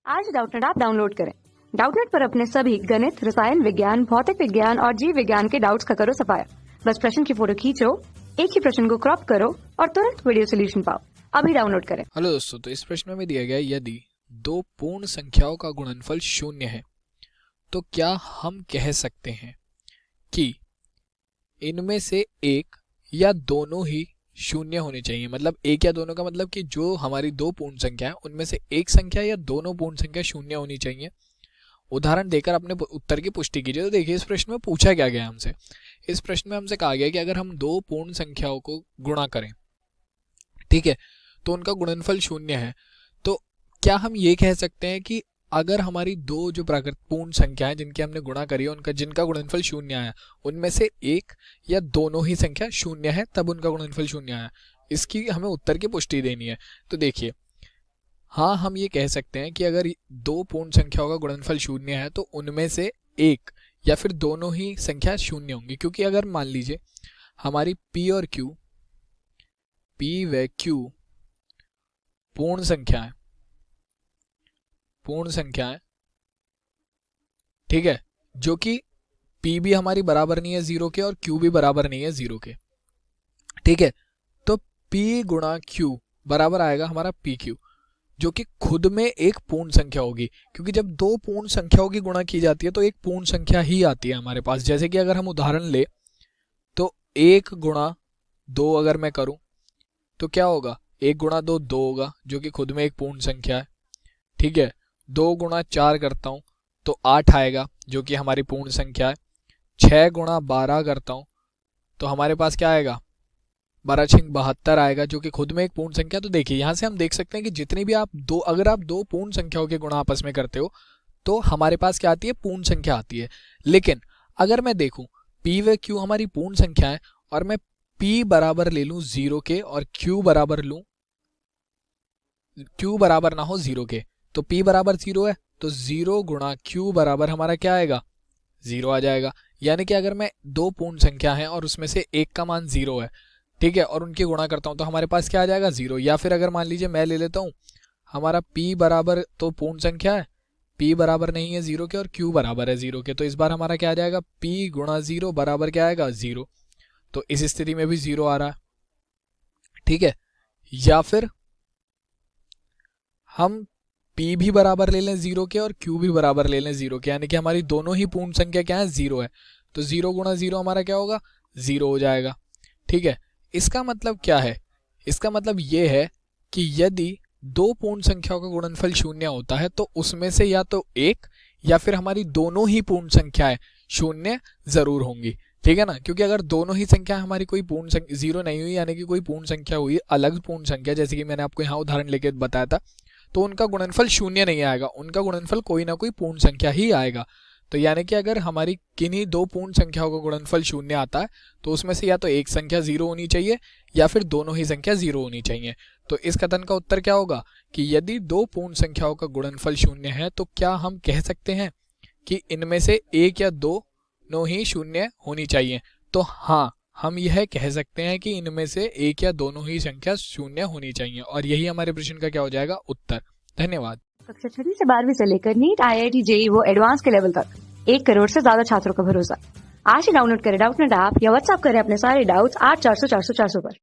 आज Doubtnut app download करें। Doubtnut पर अपने सभी गणित, रसायन विज्ञान, भौतिक विज्ञान और जीव विज्ञान के डाउट्स का करो सफाया। बस प्रश्न की फोटो खींचो, एक ही प्रश्न को क्रॉप करो और तुरंत वीडियो सोल्यूशन पाओ। अभी डाउनलोड करें। हेलो दोस्तों, तो इस प्रश्न में दिया गया यदि दो पूर्ण संख्याओं का गुणनफल शून्य है तो क्या हम कह सकते हैं कि इनमें से एक या दोनों ही शून्य होने चाहिए। मतलब एक या दोनों का मतलब कि जो हमारी दो पूर्ण संख्या है उनमें से एक संख्या या दोनों पूर्ण संख्या शून्य होनी चाहिए। उदाहरण देकर अपने उत्तर की पुष्टि कीजिए। तो देखिए इस प्रश्न में पूछा क्या गया हमसे। इस प्रश्न में हमसे कहा गया कि अगर हम दो पूर्ण संख्याओं को गुणा करें, ठीक है, तो उनका गुणनफल शून्य है, तो क्या हम ये कह सकते हैं कि अगर हमारी दो जो प्राकृत पूर्ण संख्या है जिनकी हमने गुणा करी है उनका जिनका गुणनफल शून्य आया उनमें से एक या दोनों ही संख्या शून्य है तब उनका गुणनफल शून्य आया। इसकी हमें उत्तर की पुष्टि देनी है। तो देखिए, हाँ, हम ये कह सकते हैं कि अगर दो पूर्ण संख्याओं का गुणनफल शून्य है तो उनमें से एक या फिर दोनों ही संख्या शून्य होंगी। क्योंकि अगर मान लीजिए हमारी P और Q, P व Q पूर्ण संख्या है, ठीक है, जो कि P भी हमारी बराबर नहीं है जीरो के और Q भी बराबर नहीं है जीरो के, ठीक है। तो P गुणा Q बराबर आएगा हमारा PQ, जो कि खुद में एक पूर्ण संख्या होगी। क्योंकि जब दो पूर्ण संख्याओं की गुणा की जाती है तो एक पूर्ण संख्या ही आती है हमारे पास। जैसे कि अगर हम उदाहरण ले तो एक गुणा दो अगर मैं करूं तो क्या होगा, एक गुणा दो दो होगा जो कि खुद में एक पूर्ण संख्या है, ठीक है। दो गुणा चार करता हूं तो 8 आएगा जो कि हमारी पूर्ण संख्या है। 6 गुणा 12 करता हूं तो हमारे पास क्या आएगा, 12 6 72 आएगा जो कि खुद में एक पूर्ण संख्या। तो देखिए यहाँ से हम देख सकते हैं कि जितनी भी अगर आप दो पूर्ण संख्याओं के गुणा आपस में करते हो तो हमारे पास क्या आती है, पूर्ण संख्या आती है। लेकिन अगर मैं देखूं P व Q हमारी पूर्ण संख्या है और मैं P बराबर ले लूं जीरो के और Q बराबर ना हो जीरो के, तो P बराबर जीरो है तो जीरो गुणा Q बराबर हमारा क्या आएगा, जीरो आ जाएगा। यानी कि अगर मैं दो पूर्ण संख्या है और उसमें से एक का मान जीरो है, ठीक है, और उनकी गुणा करता हूं तो हमारे पास क्या आ जाएगा, जीरो। या फिर अगर मान लीजिए मैं ले लेता हूं हमारा P बराबर तो पूर्ण संख्या है, P बराबर नहीं है जीरो के और Q बराबर है जीरो के, तो इस बार हमारा क्या आ जाएगा, P गुणा जीरो बराबर क्या आएगा, जीरो। तो इस स्थिति में भी जीरो आ रहा है, ठीक है। या फिर हम P भी बराबर ले लें जीरो के और Q भी बराबर ले लें जीरो के, यानी कि हमारी दोनों ही पूर्ण संख्या क्या है, जीरो है। तो जीरो गुणा जीरो हमारा क्या होगा, जीरो हो जाएगा, ठीक है। इसका मतलब क्या है, इसका मतलब ये है कि यदि दो पूर्ण संख्याओं का गुणनफल शून्य होता है तो उसमें से या तो एक या फिर हमारी दोनों ही पूर्ण संख्याएं शून्य जरूर होंगी, ठीक है ना। क्योंकि अगर दोनों ही संख्या हमारी कोई पूर्ण संख्या जीरो नहीं हुई यानी कि कोई पूर्ण संख्या हुई अलग पूर्ण संख्या, जैसे कि मैंने आपको यहाँ उदाहरण लेके बताया था, तो उनका गुणनफल शून्य नहीं आएगा, उनका गुणनफल कोई ना कोई पूर्ण संख्या ही आएगा। तो यानी कि अगर हमारी किन्हीं दो पूर्ण संख्याओं का गुणनफल शून्य आता है तो उसमें से या तो एक संख्या जीरो होनी चाहिए या फिर दोनों ही संख्या जीरो होनी चाहिए। तो इस कथन का उत्तर क्या होगा कि यदि दो पूर्ण संख्याओं का गुणनफल शून्य है तो क्या हम कह सकते हैं कि इनमें से एक या दोनों ही शून्य होनी चाहिए। तो हाँ, हम यह कह सकते हैं कि इनमें से एक या दोनों ही संख्या शून्य होनी चाहिए और यही हमारे प्रश्न का क्या हो जाएगा, उत्तर। धन्यवाद। कक्षा 6 से 12वीं से लेकर नीट, IIT, JEE वो एडवांस के लेवल तक 1 करोड़ से ज्यादा छात्रों का भरोसा। आज ही डाउनलोड करें डाउटनेट ऐप या व्हाट्सएप करें अपने सारे डाउट्स 8400 400 400 पर।